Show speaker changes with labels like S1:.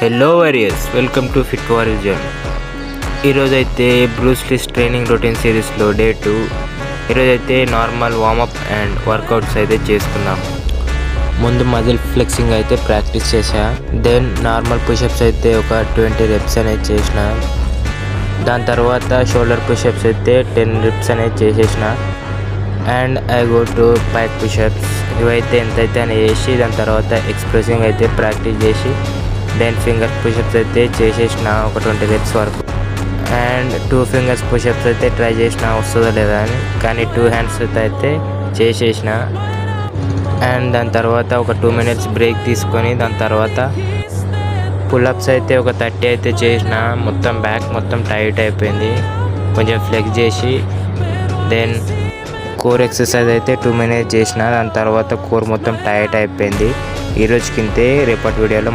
S1: Hello warriors, welcome to fit warrior journey. ఈరోజైతే Bruce Lee's training routine సిరీస్లో day 2. ఈరోజైతే normal warmup and workouts అయితే చేసుకుందాం. ముందు మజిల్ ఫ్లెక్సింగ్ అయితే ప్రాక్టీస్ చేశా. దెన్ నార్మల్ పుషప్స్ అయితే ఒక 20 reps అనేది చేసిన. దాని తర్వాత షోల్డర్ పుషప్స్ అయితే 10 reps అనేది చేసేసిన. And I go to back push-ups. ఇవైతే ఎంతైతే అని చేసి దాని తర్వాత ఎక్స్ప్రెసింగ్ అయితే ప్రాక్టీస్ చేసి దెన్ ఫింగర్ పుషప్స్ అయితే చేసేసిన ఒక 20 reps వరకు. అండ్ 2 fingers పుషప్స్ అయితే ట్రై చేసిన వస్తుందో లేదా అని, కానీ 2 hands అయితే చేసేసిన. అండ్ దాని తర్వాత ఒక 2 minutes బ్రేక్ తీసుకొని దాని తర్వాత పుల్అప్స్ అయితే ఒక 30 అయితే చేసిన. మొత్తం బ్యాక్ మొత్తం టైట్ అయిపోయింది, కొంచెం ఫ్లెక్స్ చేసి దెన్ కోర్ ఎక్సర్సైజ్ అయితే 2 minutes చేసిన. దాని తర్వాత కోర్ మొత్తం టైట్ అయిపోయింది. ఈరోజుకింతే, రేపటి వీడియోలో